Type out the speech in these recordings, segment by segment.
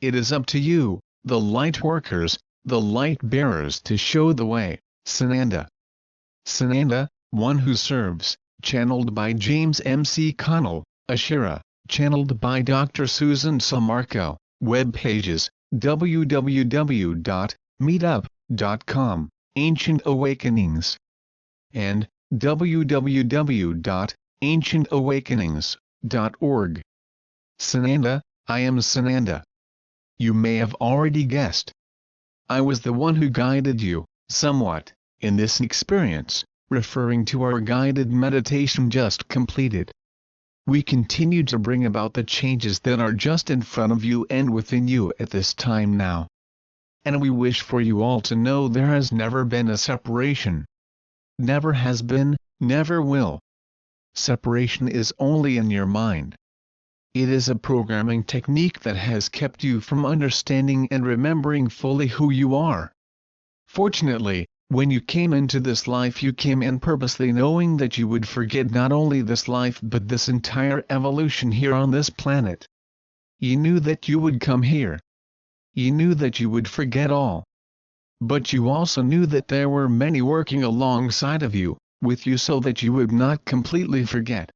It is up to you, the Lightworkers, the Lightbearers, to show the way. Sananda. Sananda, one who serves, channeled by James McConnell. Ashira, channeled by Dr. Susan Sammarco. Web pages, www.meetup.com, Ancient Awakenings, and www.ancientawakenings.org. Sananda, I am Sananda. You may have already guessed. I was the one who guided you, somewhat, in this experience, referring to our guided meditation just completed. We continue to bring about the changes that are just in front of you and within you at this time now. And we wish for you all to know there has never been a separation. Never has been, never will. Separation is only in your mind. It is a programming technique that has kept you from understanding and remembering fully who you are. Fortunately, when you came into this life, you came in purposely knowing that you would forget not only this life but this entire evolution here on this planet. You knew that you would come here. You knew that you would forget all. But you also knew that there were many working alongside of you, with you, so that you would not completely forget.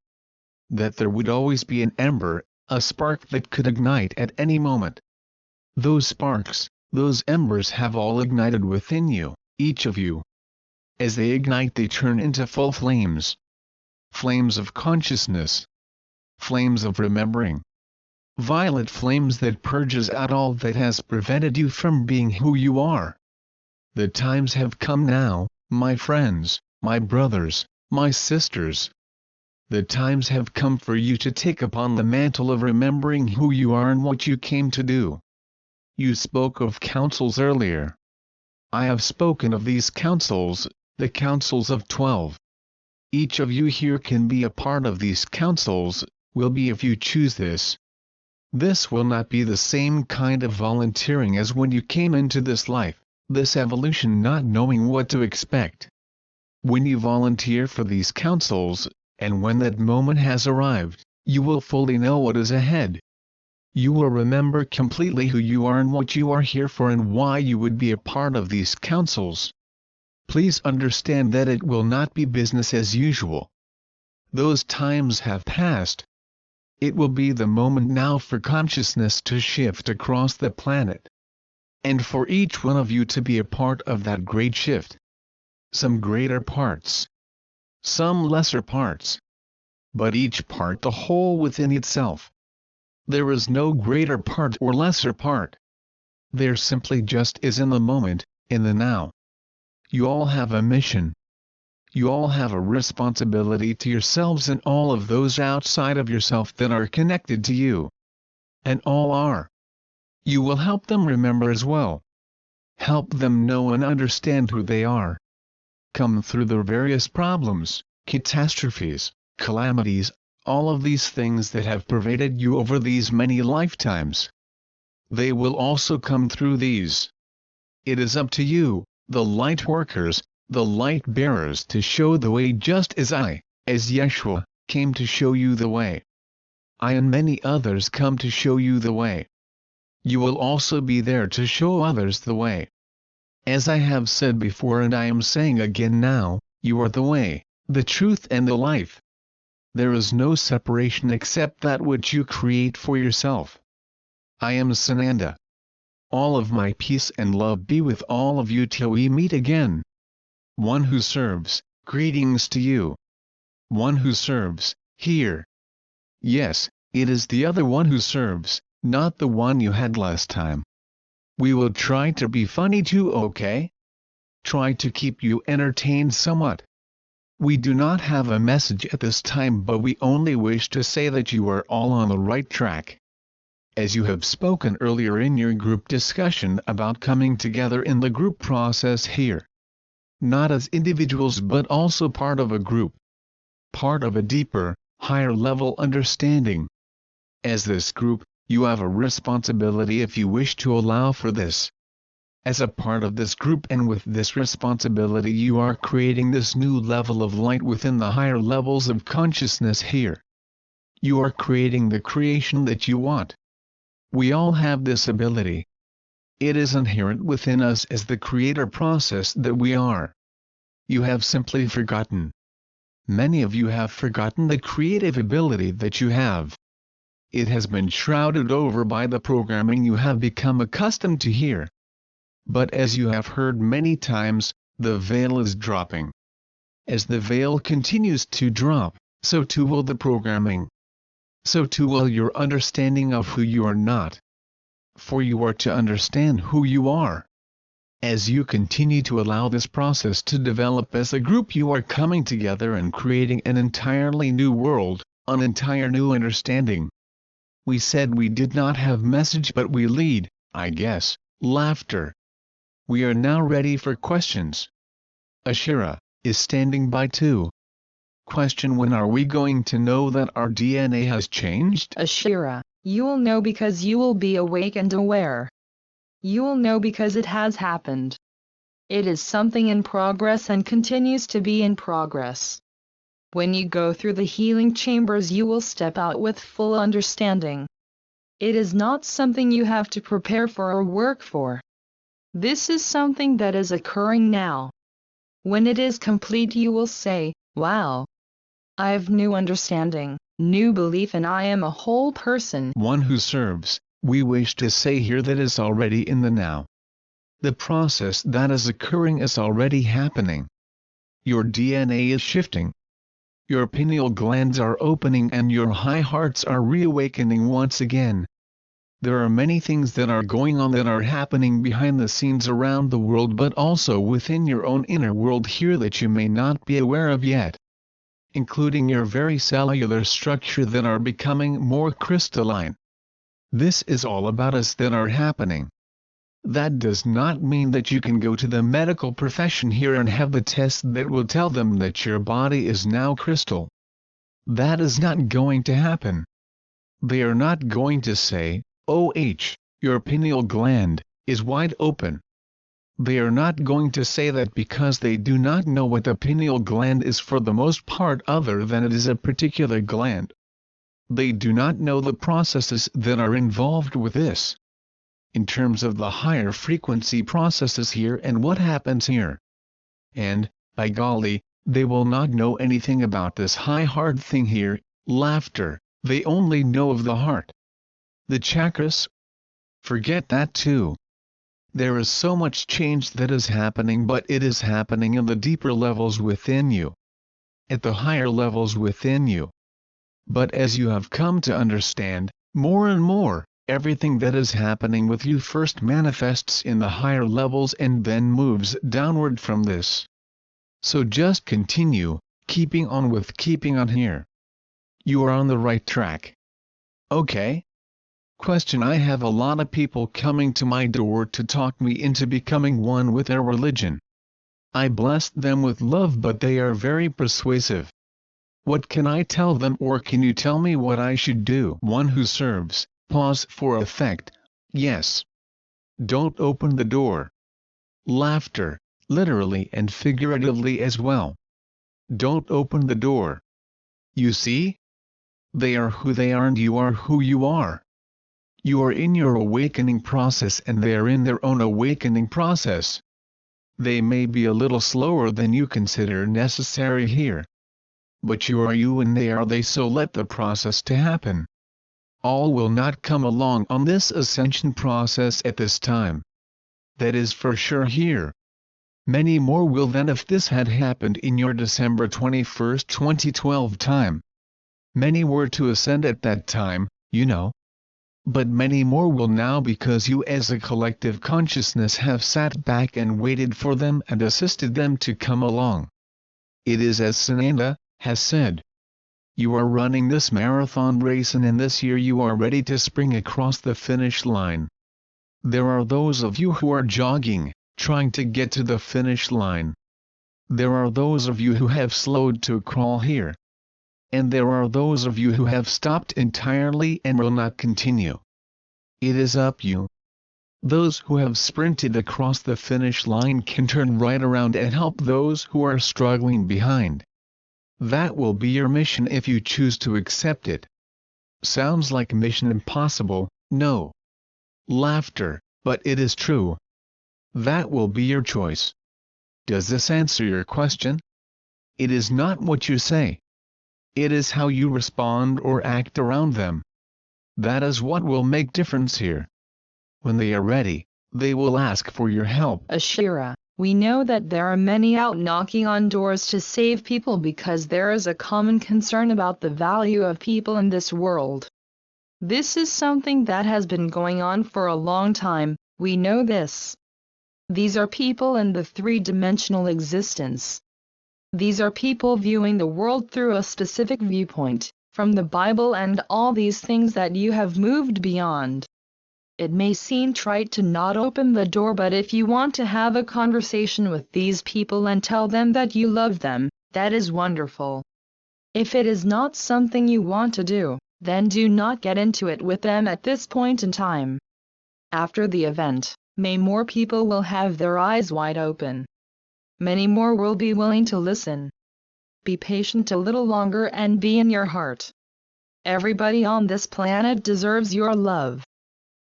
That there would always be an ember, a spark that could ignite at any moment. Those sparks, those embers have all ignited within you, each of you. As they ignite, they turn into full flames. Flames of consciousness. Flames of remembering. Violet flames that purges out all that has prevented you from being who you are. The times have come now, my friends, my brothers, my sisters. The times have come for you to take upon the mantle of remembering who you are and what you came to do. You spoke of councils earlier. I have spoken of these councils, the councils of 12. Each of you here can be a part of these councils, will be if you choose this. This will not be the same kind of volunteering as when you came into this life, this evolution not knowing what to expect. When you volunteer for these councils, and when that moment has arrived, you will fully know what is ahead. You will remember completely who you are and what you are here for and why you would be a part of these councils. Please understand that it will not be business as usual. Those times have passed. It will be the moment now for consciousness to shift across the planet. And for each one of you to be a part of that great shift. Some greater parts. Some lesser parts. But each part the whole within itself. There is no greater part or lesser part. There simply just is in the moment, in the now. You all have a mission. You all have a responsibility to yourselves and all of those outside of yourself that are connected to you. And all are. You will help them remember as well. Help them know and understand who they are. Come through their various problems, catastrophes, calamities, all of these things that have pervaded you over these many lifetimes. They will also come through these. It is up to you, the Lightworkers, the Lightbearers, to show the way, just as I, as Yeshua, came to show you the way. I and many others come to show you the way. You will also be there to show others the way. As I have said before and I am saying again now, you are the way, the truth and the life. There is no separation except that which you create for yourself. I am Sananda. All of my peace and love be with all of you till we meet again. One who serves, greetings to you. One who serves, here. Yes, it is the other one who serves, not the one you had last time. We will try to be funny too, okay? Try to keep you entertained somewhat. We do not have a message at this time, but we only wish to say that you are all on the right track. As you have spoken earlier in your group discussion about coming together in the group process here. Not as individuals but also part of a group. Part of a deeper, higher level understanding. As this group, you have a responsibility if you wish to allow for this. As a part of this group and with this responsibility you are creating this new level of light within the higher levels of consciousness here. You are creating the creation that you want. We all have this ability. It is inherent within us as the creator process that we are. You have simply forgotten. Many of you have forgotten the creative ability that you have. It has been shrouded over by the programming you have become accustomed to hear. But as you have heard many times, the veil is dropping. As the veil continues to drop, so too will the programming. So too will your understanding of who you are not. For you are to understand who you are. As you continue to allow this process to develop as a group, you are coming together and creating an entirely new world, an entire new understanding. We said we did not have message, but we lead, I guess, laughter. We are now ready for questions. Ashira is standing by too. Question: when are we going to know that our DNA has changed? Ashira, you will know because you will be awake and aware. You will know because it has happened. It is something in progress and continues to be in progress. When you go through the healing chambers, you will step out with full understanding. It is not something you have to prepare for or work for. This is something that is occurring now. When it is complete, you will say, "Wow! I have new understanding, new belief, and I am a whole person." One who serves, we wish to say here, that is already in the now. The process that is occurring is already happening. Your DNA is shifting. Your pineal glands are opening and your high hearts are reawakening once again. There are many things that are going on that are happening behind the scenes around the world, but also within your own inner world here that you may not be aware of yet. Including your very cellular structure that are becoming more crystalline. This is all about us that are happening. That does not mean that you can go to the medical profession here and have the test that will tell them that your body is now crystal. That is not going to happen. They are not going to say, "Oh, your pineal gland is wide open." They are not going to say that because they do not know what the pineal gland is for the most part, other than it is a particular gland. They do not know the processes that are involved with this. In terms of the higher frequency processes here and what happens here. And, by golly, they will not know anything about this high hard thing here, laughter. They only know of the heart. The chakras? Forget that too. There is so much change that is happening, but it is happening in the deeper levels within you. At the higher levels within you. But as you have come to understand, more and more, everything that is happening with you first manifests in the higher levels and then moves downward from this. So just continue, keeping on here. You are on the right track. Okay? Question: I have a lot of people coming to my door to talk me into becoming one with their religion. I bless them with love, but they are very persuasive. What can I tell them, or can you tell me what I should do? One who serves, pause for effect. Yes. Don't open the door. Laughter, literally and figuratively as well. Don't open the door. You see? They are who they are and you are who you are. You are in your awakening process and they are in their own awakening process. They may be a little slower than you consider necessary here. But you are you and they are they, so let the process to happen. All will not come along on this ascension process at this time. That is for sure here. Many more will than if this had happened in your December 21st, 2012 time. Many were to ascend at that time, you know. But many more will now, because you as a collective consciousness have sat back and waited for them and assisted them to come along. It is as Sananda has said. You are running this marathon race, and in this year you are ready to spring across the finish line. There are those of you who are jogging, trying to get to the finish line. There are those of you who have slowed to crawl here. And there are those of you who have stopped entirely and will not continue. It is up you. Those who have sprinted across the finish line can turn right around and help those who are struggling behind. That will be your mission if you choose to accept it. Sounds like Mission Impossible? No. laughter, but it is true. That will be your choice. Does this answer your question? It is not what you say. It is how you respond or act around them. That is what will make difference here. When they are ready, they will ask for your help. Ashira, we know that there are many out knocking on doors to save people because there is a common concern about the value of people in this world. This is something that has been going on for a long time, we know this. These are people in the three-dimensional existence. These are people viewing the world through a specific viewpoint, from the Bible and all these things that you have moved beyond. It may seem trite to not open the door, but if you want to have a conversation with these people and tell them that you love them, that is wonderful. If it is not something you want to do, then do not get into it with them at this point in time. After the event, may more people will have their eyes wide open. Many more will be willing to listen. Be patient a little longer and be in your heart. Everybody on this planet deserves your love.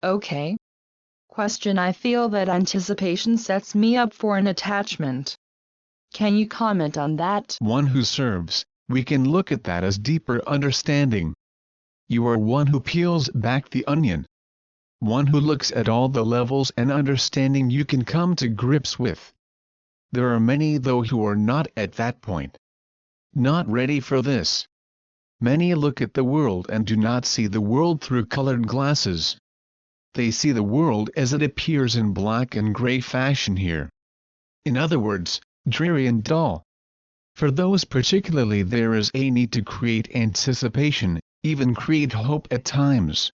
Okay? Question: I feel that anticipation sets me up for an attachment. Can you comment on that? One who serves, we can look at that as deeper understanding. You are one who peels back the onion. One who looks at all the levels and understanding you can come to grips with. There are many though who are not at that point. Not ready for this. Many look at the world and do not see the world through colored glasses. They see the world as it appears in black and gray fashion here. In other words, dreary and dull. For those particularly there is a need to create anticipation, even create hope at times,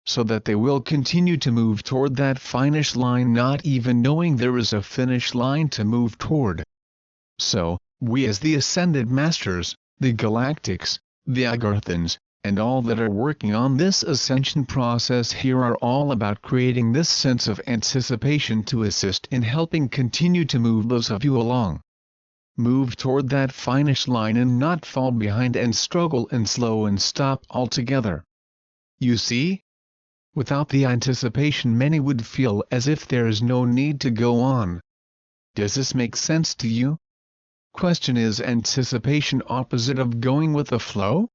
so that they will continue to move toward that finish line not even knowing there is a finish line to move toward. So, we as the Ascended Masters, the Galactics, the Agarthans, and all that are working on this ascension process here are all about creating this sense of anticipation to assist in helping continue to move those of you along. Move toward that finish line and not fall behind and struggle and slow and stop altogether. You see? Without the anticipation many would feel as if there is no need to go on. Does this make sense to you? Question: is anticipation opposite of going with the flow?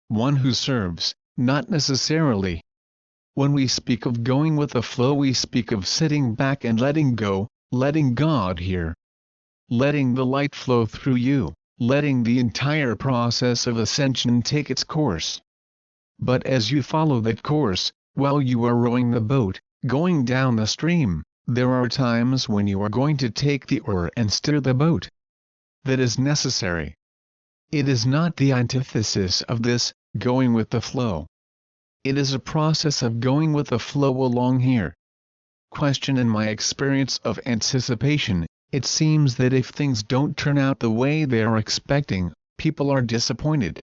One who serves, not necessarily. When we speak of going with the flow we speak of sitting back and letting go, letting God hear. Letting the light flow through you, letting the entire process of ascension take its course. But as you follow that course, while you are rowing the boat, going down the stream, there are times when you are going to take the oar and steer the boat. That is necessary. It is not the antithesis of this, going with the flow. It is a process of going with the flow along here. Question: in my experience of anticipation, it seems that if things don't turn out the way they are expecting, people are disappointed.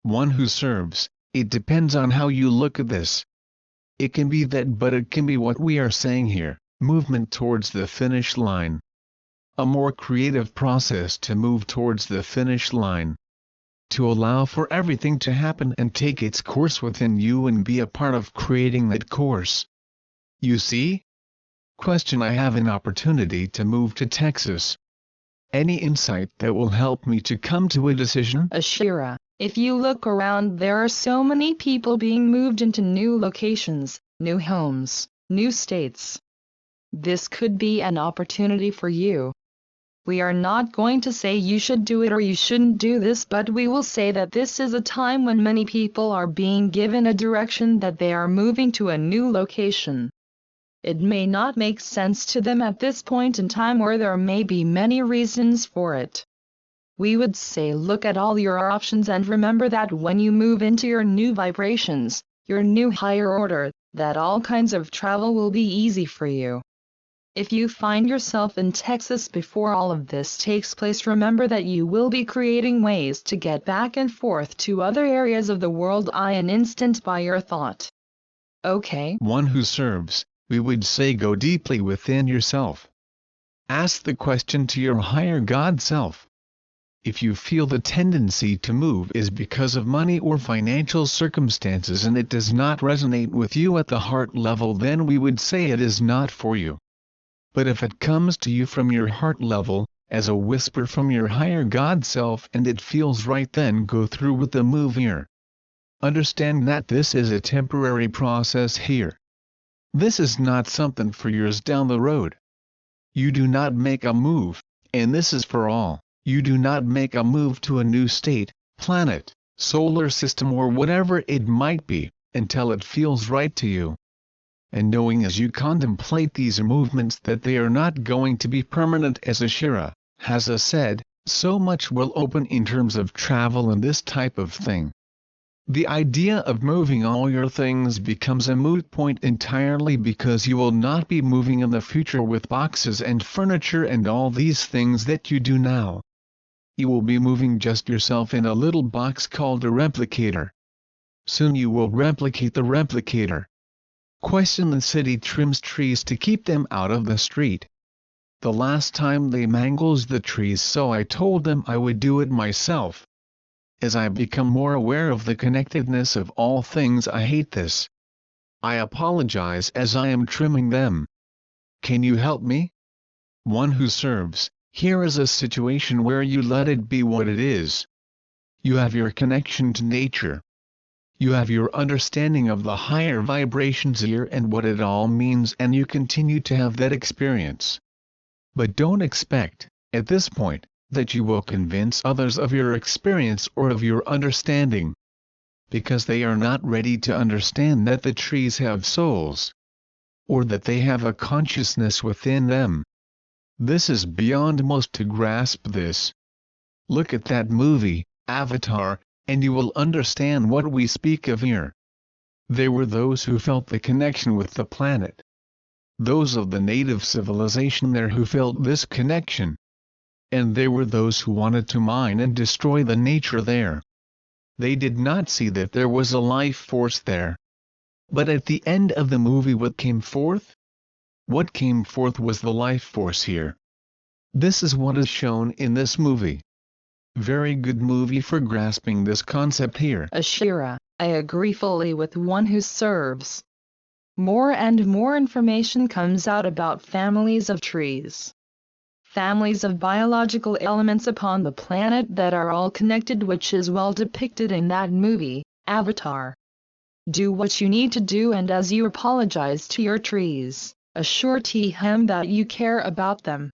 One who serves, it depends on how you look at this. It can be that, but it can be what we are saying here, movement towards the finish line. A more creative process to move towards the finish line. To allow for everything to happen and take its course within you and be a part of creating that course. You see? Question: I have an opportunity to move to Texas. Any insight that will help me to come to a decision? Ashira, if you look around there are so many people being moved into new locations, new homes, new states. This could be an opportunity for you. We are not going to say you should do it or you shouldn't do this, but we will say that this is a time when many people are being given a direction that they are moving to a new location. It may not make sense to them at this point in time, or there may be many reasons for it. We would say look at all your options and remember that when you move into your new vibrations, your new higher order, that all kinds of travel will be easy for you. If you find yourself in Texas before all of this takes place, remember that you will be creating ways to get back and forth to other areas of the world in an instant by your thought. Okay? One who serves, we would say go deeply within yourself. Ask the question to your higher God self. If you feel the tendency to move is because of money or financial circumstances and it does not resonate with you at the heart level, then we would say it is not for you. But if it comes to you from your heart level, as a whisper from your higher God self, and it feels right, then go through with the move here. Understand that this is a temporary process here. This is not something for years down the road. You do not make a move, and this is for all. You do not make a move to a new state, planet, solar system, or whatever it might be, until it feels right to you. And knowing as you contemplate these movements that they are not going to be permanent, as Ashira has said, so much will open in terms of travel and this type of thing. The idea of moving all your things becomes a moot point entirely, because you will not be moving in the future with boxes and furniture and all these things that you do now. You will be moving just yourself in a little box called a replicator. Soon you will replicate the replicator. Question: the city trims trees to keep them out of the street. The last time they mangles the trees, so I told them I would do it myself. As I become more aware of the connectedness of all things, I hate this. I apologize as I am trimming them. Can you help me? One who serves, here is a situation where you let it be what it is. You have your connection to nature. You have your understanding of the higher vibrations here and what it all means, and you continue to have that experience. But don't expect, at this point, that you will convince others of your experience or of your understanding. Because they are not ready to understand that the trees have souls. Or that they have a consciousness within them. This is beyond most to grasp this. Look at that movie, Avatar, and you will understand what we speak of here. There were those who felt the connection with the planet. Those of the native civilization there who felt this connection. And there were those who wanted to mine and destroy the nature there. They did not see that there was a life force there. But at the end of the movie, what came forth? What came forth was the life force here. This is what is shown in this movie. Very good movie for grasping this concept here. Ashira, I agree fully with one who serves. More and more information comes out about families of trees. Families of biological elements upon the planet that are all connected, which is well depicted in that movie, Avatar. Do what you need to do, and as you apologize to your trees, assure them that you care about them.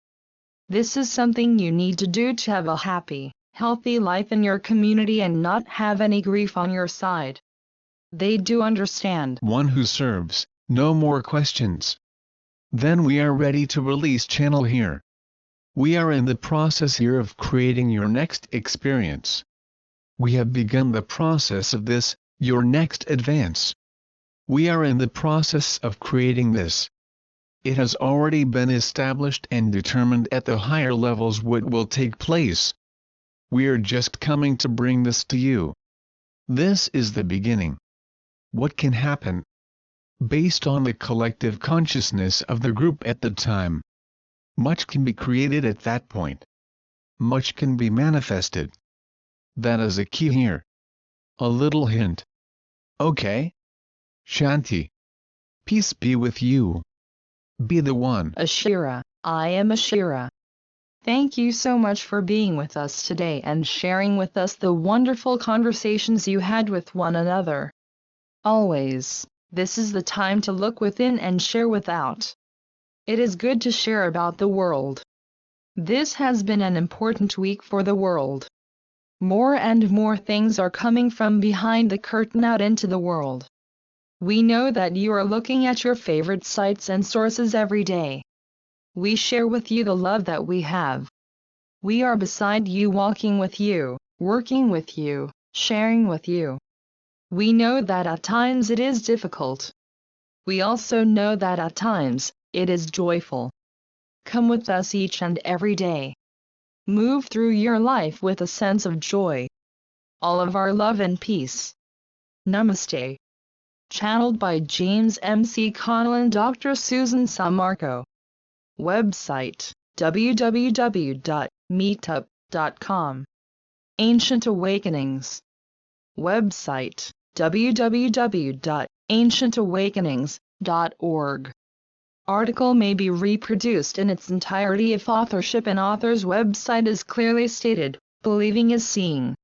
This is something you need to do to have a happy, healthy life in your community and not have any grief on your side. They do understand. One who serves, no more questions. Then we are ready to release channel here. We are in the process here of creating your next experience. We have begun the process of this, your next advance. We are in the process of creating this. It has already been established and determined at the higher levels what will take place. We are just coming to bring this to you. This is the beginning. What can happen? Based on the collective consciousness of the group at the time. Much can be created at that point. Much can be manifested. That is a key here. A little hint. Okay? Shanti. Peace be with you. Be the one. Ashira, I am Ashira. Thank you so much for being with us today and sharing with us the wonderful conversations you had with one another. Always, this is the time to look within and share without. It is good to share about the world. This has been an important week for the world. More and more things are coming from behind the curtain out into the world. We know that you are looking at your favorite sites and sources every day. We share with you the love that we have. We are beside you, walking with you, working with you, sharing with you. We know that at times it is difficult. We also know that at times, it is joyful. Come with us each and every day. Move through your life with a sense of joy. All of our love and peace. Namaste. Channeled by James M.C. McConnell and Dr. Susan Sammarco. Website, www.meetup.com. Ancient Awakenings. Website, www.ancientawakenings.org. Article may be reproduced in its entirety if authorship and author's website is clearly stated. Believing is seeing.